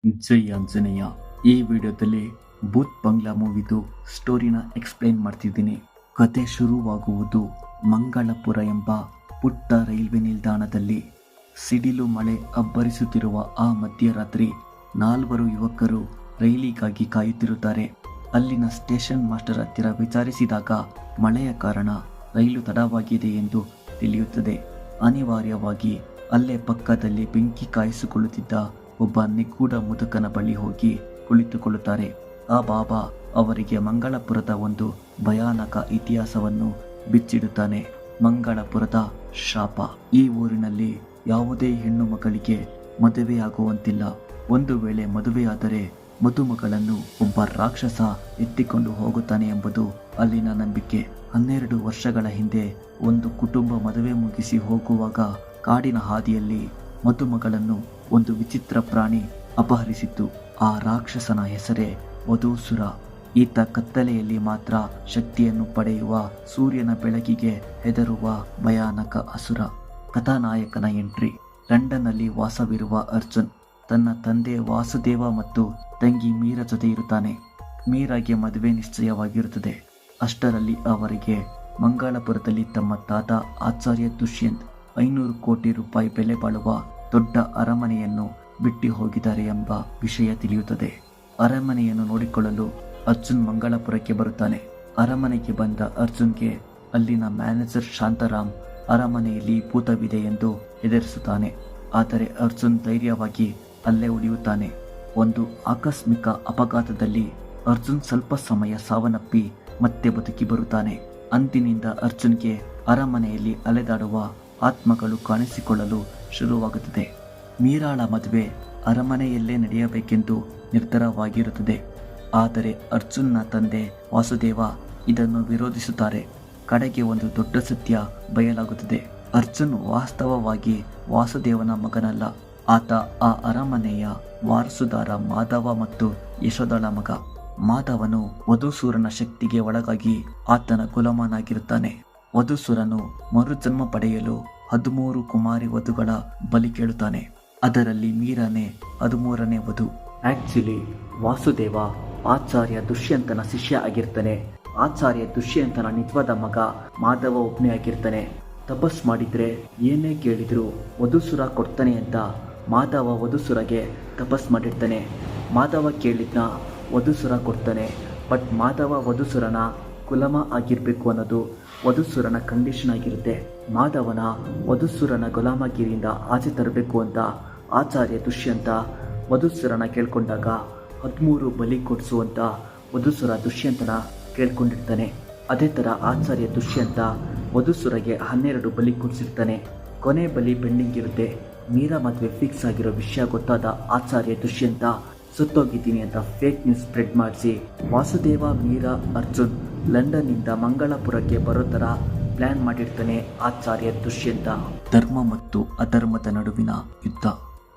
ಜೈ ಆಂಜನೇಯ. ಈ ವಿಡಿಯೋದಲ್ಲಿ ಭೂತ್ ಬಂಗ್ಲಾ ಮೂವಿದು ಸ್ಟೋರಿನ ಎಕ್ಸ್ಪ್ಲೈನ್ ಮಾಡ್ತಿದ್ದೀನಿ. ಕತೆ ಶುರುವಾಗುವುದು ಮಂಗಳಪುರ ಎಂಬ ಪುಟ್ಟ ರೈಲ್ವೆ ನಿಲ್ದಾಣದಲ್ಲಿ. ಸಿಡಿಲು ಮಳೆ ಅಬ್ಬರಿಸುತ್ತಿರುವ ಆ ಮಧ್ಯರಾತ್ರಿ 4 ಯುವಕರು ರೈಲಿಗಾಗಿ ಕಾಯುತ್ತಿರುತ್ತಾರೆ. ಅಲ್ಲಿನ ಸ್ಟೇಷನ್ ಮಾಸ್ಟರ್ ಹತ್ತಿರ ವಿಚಾರಿಸಿದಾಗ ಮಳೆಯ ಕಾರಣ ರೈಲು ತಡವಾಗಿದೆ ಎಂದು ತಿಳಿಯುತ್ತದೆ. ಅನಿವಾರ್ಯವಾಗಿ ಅಲ್ಲೇ ಪಕ್ಕದಲ್ಲಿ ಬೆಂಕಿ ಕಾಯಿಸಿಕೊಳ್ಳುತ್ತಿದ್ದ ಒಬ್ಬ ನಿಗೂಢ ಮುದುಕನ ಬಳಿ ಹೋಗಿ ಕುಳಿತುಕೊಳ್ಳುತ್ತಾರೆ. ಆ ಬಾಬಾ ಅವರಿಗೆ ಮಂಗಳಪುರದ ಒಂದು ಭಯಾನಕ ಇತಿಹಾಸವನ್ನು ಬಿಚ್ಚಿಡುತ್ತಾನೆ. ಮಂಗಳಪುರದ ಶಾಪ. ಈ ಊರಿನಲ್ಲಿ ಯಾವುದೇ ಹೆಣ್ಣು ಮಗಳಿಗೆ ಮದುವೆಯಾಗುವಂತಿಲ್ಲ. ಒಂದು ವೇಳೆ ಮದುವೆಯಾದರೆ ಮದುಮಗಳನ್ನು ಒಬ್ಬ ರಾಕ್ಷಸ ಎತ್ತಿಕೊಂಡು ಹೋಗುತ್ತಾನೆ ಎಂಬುದು ಅಲ್ಲಿನ ನಂಬಿಕೆ. 12 ವರ್ಷಗಳ ಹಿಂದೆ ಒಂದು ಕುಟುಂಬ ಮದುವೆ ಮುಗಿಸಿ ಹೋಗುವಾಗ ಕಾಡಿನ ಹಾದಿಯಲ್ಲಿ ಮದುಮಗಳನ್ನು ಒಂದು ವಿಚಿತ್ರ ಪ್ರಾಣಿ ಅಪಹರಿಸಿತ್ತು. ಆ ರಾಕ್ಷಸನ ಹೆಸರೇ ವಧೂಸುರ. ಈತ ಕತ್ತಲೆಯಲ್ಲಿ ಮಾತ್ರ ಶಕ್ತಿಯನ್ನು ಪಡೆಯುವ, ಸೂರ್ಯನ ಬೆಳಕಿಗೆ ಹೆದರುವ ಭಯಾನಕ ಅಸುರ. ಕಥಾನಾಯಕನ ಎಂಟ್ರಿ. ಲಂಡನ್ನಲ್ಲಿ ವಾಸವಿರುವ ಅರ್ಜುನ್ ತನ್ನ ತಂದೆ ವಾಸುದೇವ ಮತ್ತು ತಂಗಿ ಮೀರಾ ಜೊತೆ ಇರುತ್ತಾನೆ. ಮೀರಾಗೆ ಮದುವೆ ನಿಶ್ಚಯವಾಗಿರುತ್ತದೆ. ಅಷ್ಟರಲ್ಲಿ ಅವರಿಗೆ ಮಂಗಳಪುರದಲ್ಲಿ ತಮ್ಮ ತಾತ ಆಚಾರ್ಯ ದುಷ್ಯಂತ್ 500 ಕೋಟಿ ರೂಪಾಯಿ ಬೆಲೆ ಬಾಳುವ ದೊಡ್ಡ ಅರಮನೆಯನ್ನು ಬಿಟ್ಟು ಹೋಗಿದ್ದಾರೆ ಎಂಬ ವಿಷಯ ತಿಳಿಯುತ್ತದೆ. ಅರಮನೆಯನ್ನು ನೋಡಿಕೊಳ್ಳಲು ಅರ್ಜುನ್ ಮಂಗಳಪುರಕ್ಕೆ ಬರುತ್ತಾನೆ. ಅರಮನೆಗೆ ಬಂದ ಅರ್ಜುನ್ಗೆ ಅಲ್ಲಿನ ಮ್ಯಾನೇಜರ್ ಶಾಂತಾರಾಮ್ ಅರಮನೆಯಲ್ಲಿ ಭೂತವಿದೆ ಎಂದು ಹೆದರಿಸುತ್ತಾನೆ. ಆದರೆ ಅರ್ಜುನ್ ಧೈರ್ಯವಾಗಿ ಅಲ್ಲೇ ಉಳಿಯುತ್ತಾನೆ. ಒಂದು ಆಕಸ್ಮಿಕ ಅಪಘಾತದಲ್ಲಿ ಅರ್ಜುನ್ ಸ್ವಲ್ಪ ಸಮಯ ಸಾವನ್ನಪ್ಪಿ ಮತ್ತೆ ಬದುಕಿ ಬರುತ್ತಾನೆ. ಅಂದಿನಿಂದ ಅರ್ಜುನ್ಗೆ ಅರಮನೆಯಲ್ಲಿ ಅಲೆದಾಡುವ ಆತ್ಮಗಳು ಕಾಣಿಸಿಕೊಳ್ಳಲು ಶುರುವಾಗುತ್ತದೆ. ಮೀರಾಳ ಮದುವೆ ಅರಮನೆಯಲ್ಲೇ ನಡೆಯಬೇಕೆಂದು ನಿರ್ಧಾರವಾಗಿರುತ್ತದೆ. ಆದರೆ ಅರ್ಜುನ್ನ ತಂದೆ ವಾಸುದೇವ ಇದನ್ನು ವಿರೋಧಿಸುತ್ತಾರೆ. ಕಡೆಗೆ ಒಂದು ದೊಡ್ಡ ಸತ್ಯ ಬಯಲಾಗುತ್ತದೆ. ಅರ್ಜುನ್ ವಾಸ್ತವವಾಗಿ ವಾಸುದೇವನ ಮಗನಲ್ಲ. ಆತ ಆ ಅರಮನೆಯ ವಾರಸುದಾರ ಮಾಧವ ಮತ್ತು ಯಶೋದಳ ಮಗ. ಮಾಧವನು ವಧೂಸುರನ ಶಕ್ತಿಗೆ ಒಳಗಾಗಿ ಆತನ ಗುಲಾಮನಾಗಿರುತ್ತಾನೆ. ವಧೂಸುರನು ಮರುಜನ್ಮ ಪಡೆಯಲು 13 ಕುಮಾರಿ ವಧುಗಳ ಬಲಿ ಕೇಳುತ್ತಾನೆ. ಅದರಲ್ಲಿ ಮೀರಾನೇ 13ನೇ ವಧು. ಆಕ್ಚುಲಿ ವಾಸುದೇವ ಆಚಾರ್ಯ ದುಷ್ಯಂತನ ಶಿಷ್ಯ ಆಗಿರ್ತಾನೆ. ಆಚಾರ್ಯ ದುಷ್ಯಂತನ ನಿಜವಾದ ಮಗ ಮಾಧವ ಒಬ್ಬನೇ ಆಗಿರ್ತಾನೆ. ತಪಸ್ ಮಾಡಿದ್ರೆ ಏನೇ ಕೇಳಿದ್ರು ವಧೂಸುರ ಕೊಡ್ತಾನೆ ಅಂತ ಮಾಧವ ವಧೂಸುರಗೆ ತಪಸ್ ಮಾಡಿರ್ತಾನೆ. ಮಾಧವ ಕೇಳಿದ್ನ ವಧೂಸುರ ಕೊಡ್ತಾನೆ. ಬಟ್ ಮಾಧವ ವಧೂಸುರನ ಗುಲಾಮ ಆಗಿರಬೇಕು ಅನ್ನೋದು ವಧೂಸುರನ ಕಂಡೀಷನ್ ಆಗಿರುತ್ತೆ. ಮಾಧವನ ವಧೂಸುರನ ಗುಲಾಮಗಿರಿಯಿಂದ ಆಚೆ ತರಬೇಕು ಅಂತ ಆಚಾರ್ಯ ದುಷ್ಯಂತ ವಧೂಸುರನ ಕೇಳ್ಕೊಂಡಾಗ 13 ಬಲಿ ಕೊಡಿಸುವಂತ ವಧೂಸುರ ದುಷ್ಯಂತನ ಕೇಳ್ಕೊಂಡಿರ್ತಾನೆ. ಅದೇ ಥರ ಆಚಾರ್ಯ ದುಷ್ಯಂತ ವಧೂಸುರಗೆ 12 ಬಲಿ ಕೊಡಿಸಿರ್ತಾನೆ. ಕೊನೆ ಬಲಿ ಪೆಂಡಿಂಗ್ ಇರುತ್ತೆ. ಮೀರಾ ಮದುವೆ ಫಿಕ್ಸ್ ಆಗಿರೋ ವಿಷಯ ಗೊತ್ತಾದ ಆಚಾರ್ಯ ದುಷ್ಯಂತ ಸುತ್ತೋಗಿದ್ದೀನಿ ಅಂತ ಫೇಕ್ ನ್ಯೂಸ್ ಸ್ಪ್ರೆಡ್ ಮಾಡಿಸಿ ವಾಸುದೇವ, ಮೀರಾ, ಅರ್ಜುನ್ ಲಂಡನ್ನಿಂದ ಮಂಗಳಪುರಕ್ಕೆ ಬರೋ ಥರ ಪ್ಲಾನ್ ಮಾಡಿರ್ತಾನೆ ಆಚಾರ್ಯ ದುಷ್ಯಂತ. ಧರ್ಮ ಮತ್ತು ಅಧರ್ಮದ ನಡುವಿನ ಯುದ್ಧ.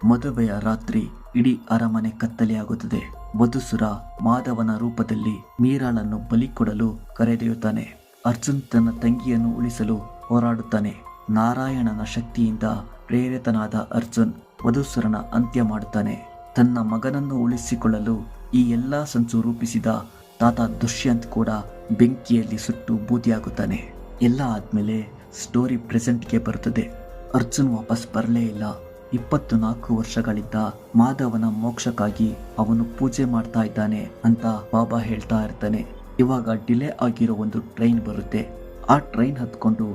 ಮದುವೆಯ ರಾತ್ರಿ ಇಡೀ ಅರಮನೆ ಕತ್ತಲೆಯಾಗುತ್ತದೆ. ವಧುಸುರ ಮಾಧವನ ರೂಪದಲ್ಲಿ ಮೀರಾಳನ್ನು ಬಲಿ ಕೊಡಲು ಕರೆದೊಯ್ಯುತ್ತಾನೆ. ಅರ್ಜುನ್ ತನ್ನ ತಂಗಿಯನ್ನು ಉಳಿಸಲು ಹೋರಾಡುತ್ತಾನೆ. ನಾರಾಯಣನ ಶಕ್ತಿಯಿಂದ ಪ್ರೇರಿತನಾದ ಅರ್ಜುನ್ ವಧುಸುರನ ಅಂತ್ಯ ಮಾಡುತ್ತಾನೆ. ತನ್ನ ಮಗನನ್ನು ಉಳಿಸಿಕೊಳ್ಳಲು ಈ ಎಲ್ಲ ಸಂಚು ರೂಪಿಸಿದ ತಾತ ದುಷ್ಯಂತ್ ಕೂಡ ಬೆಂಕಿಯಲ್ಲಿ ಸುಟ್ಟು ಬೂದಿಯಾಗುತ್ತಾನೆ. ಎಲ್ಲ ಆದ್ಮೇಲೆ ಸ್ಟೋರಿ ಪ್ರೆಸೆಂಟ್ಗೆ ಬರುತ್ತದೆ. ಅರ್ಜುನ್ ವಾಪಸ್ ಬರಲೇ ಇಲ್ಲ. 24 ವರ್ಷಗಳಿಂದ ಮಾಧವನ ಮೋಕ್ಷಕ್ಕಾಗಿ ಅವನು ಪೂಜೆ ಮಾಡ್ತಾ ಇದ್ದಾನೆ ಅಂತ ಬಾಬಾ ಹೇಳ್ತಾ ಇರ್ತಾನೆ. ಇವಾಗ ಡಿಲೇ ಆಗಿರೋ ಒಂದು ಟ್ರೈನ್ ಬರುತ್ತೆ. ಆ ಟ್ರೈನ್ ಹತ್ಕೊಂಡು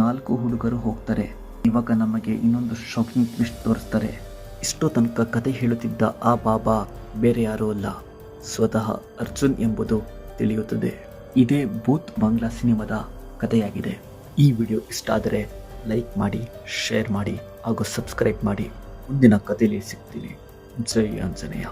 4 ಹುಡುಗರು ಹೋಗ್ತಾರೆ. ಇವಾಗ ನಮಗೆ ಇನ್ನೊಂದು ಶಾಕಿಂಗ್ ಟ್ವಿಸ್ಟ್ ತೋರಿಸ್ತಾರೆ. ಇಷ್ಟೋ ತನಕ ಕತೆ ಹೇಳುತ್ತಿದ್ದ ಆ ಬಾಬಾ ಬೇರೆ ಯಾರೂ ಅಲ್ಲ, ಸ್ವತಃ ಅರ್ಜುನ್ ಎಂಬುದು ತಿಳಿಯುತ್ತದೆ. ಇದೇ ಭೂತ್ ಬಂಗ್ಲಾ ಸಿನಿಮಾದ ಕಥೆಯಾಗಿದೆ. ಈ ವಿಡಿಯೋ ಇಷ್ಟ ಆದರೆ ಲೈಕ್ ಮಾಡಿ, ಶೇರ್ ಮಾಡಿ ಹಾಗೂ ಸಬ್ಸ್ಕ್ರೈಬ್ ಮಾಡಿ. ಮುಂದಿನ ಕಥೆಯಲ್ಲಿ ಸಿಗ್ತೀನಿ. ಜೈ ಆಂಜನೇಯ.